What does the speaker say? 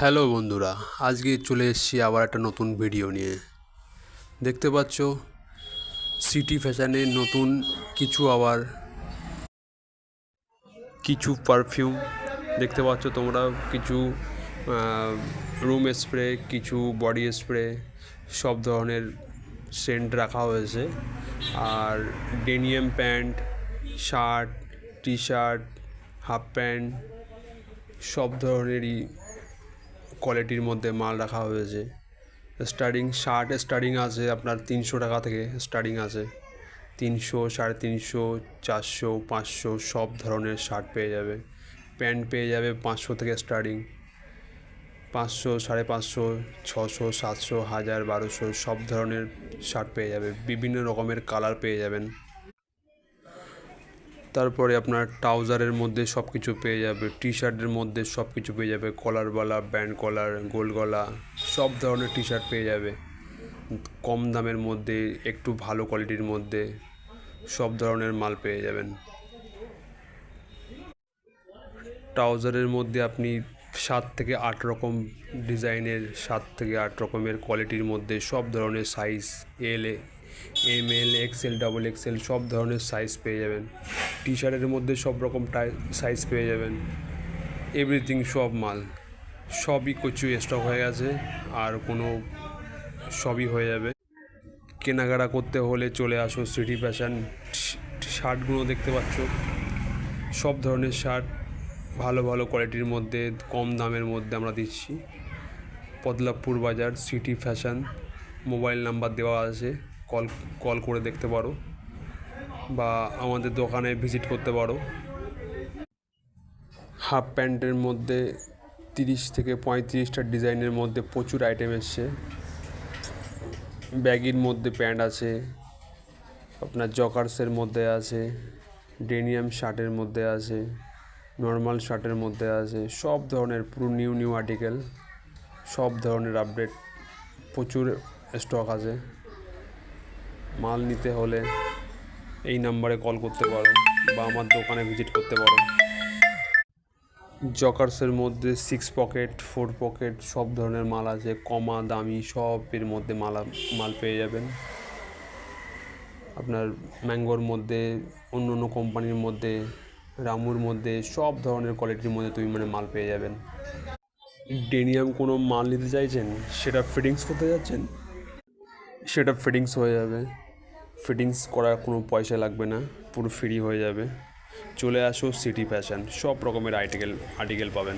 Hello বন্ধুরা, আজকে চলে এসেছি আবার একটা নতুন ভিডিও নিয়ে। দেখতে পাচ্ছ সিটি ফ্যাশনের নতুন কিছু পারফিউম দেখতে পাচ্ছ তোমরা। কিছু রুম স্প্রে, কিছু বডি স্প্রে, সব ধরনের সেন্ট রাখা হয়েছে। আর denim pants, shirt, T shirt, half pants, সব ধরনেরই কোয়ালিটির মধ্যে মাল রাখা হয়েছে। শার্ট স্টার্টিং আছে আপনার 300 টাকা থেকে স্টার্টিং আছে। 300, 350, 400, 500 সব ধরনের শার্ট পেয়ে যাবে। প্যান্ট পেয়ে যাবে 500 থেকে স্টার্টিং, 500, 550, 600, 700, 1000, 1200 সব ধরনের শার্ট পেয়ে যাবে। বিভিন্ন রকমের কালার পেয়ে যাবেন। তারপরে আপনার ট্রাউজারের মধ্যে সব কিছু পেয়ে যাবে, টি শার্টের মধ্যে সব কিছু পেয়ে যাবে, কলারওয়ালা, ব্যান্ড কলার, গোল গলা, সব ধরনের টি শার্ট পেয়ে যাবে। কম দামের মধ্যে, একটু ভালো কোয়ালিটির মধ্যে সব ধরনের মাল পেয়ে যাবেন। ট্রাউজারের মধ্যে আপনি 7 থেকে 8 রকম ডিজাইনের, 7 থেকে 8 রকমের কোয়ালিটির মধ্যে সব ধরনের সাইজ, ML, XL, XXL সব ধরনের সাইজ পেয়ে যাবেন। টি শার্টের মধ্যে সব রকম সাইজ পেয়ে যাবেন। এভরিথিং সব মাল সবই কিছু স্টক হয়ে গেছে, আর কোনো সবই হয়ে যাবে। কেনাকাটা করতে হলে চলে আসো সিটি ফ্যাশন। শার্টগুলো দেখতে পাচ্ছ, সব ধরনের শার্ট ভালো ভালো কোয়ালিটির মধ্যে, কম দামের মধ্যে আমরা দিচ্ছি। পদলাপুর বাজার, সিটি ফ্যাশন। মোবাইল নাম্বার দেওয়া আছে, কল করে দেখতে পারো বা আমাদের দোকানে ভিজিট করতে পারো। হাফ প্যান্টের মধ্যে 30 থেকে 35টা ডিজাইনের মধ্যে প্রচুর আইটেম এসছে। ব্যাগির মধ্যে প্যান্ট আছে, আপনার জকার্সের মধ্যে আছে, ডেনিয়াম শার্টের মধ্যে আছে, নর্মাল শার্টের মধ্যে আছে, সব ধরনের পুরো নিউ আর্টিকেল, সব ধরনের আপডেট, প্রচুর স্টক আছে। মাল নিতে হলে এই নাম্বারে কল করতে পারো বা আমার দোকানে ভিজিট করতে পারো। জকার্সের মধ্যে 6 পকেট, 4 পকেট সব ধরনের মাল আছে, কমা দামি সবের মধ্যে মাল পেয়ে যাবেন। আপনার ম্যাঙ্গোর মধ্যে, অন্য কোম্পানির মধ্যে, রামুর মধ্যে সব ধরনের কোয়ালিটির মধ্যে মাল পেয়ে যাবেন। ডেনিয়াম কোনো মাল নিতে চাইছেন, সেটা ফিটিংস করতে যাচ্ছেন, সেটা ফিটিংস হয়ে যাবে। ফিটিংস করার কোনো পয়সা লাগবে না, পুরো ফ্রি হয়ে যাবে। চলে আসো সিটি ফ্যাশন, সব রকমের আর্টিকেল পাবেন।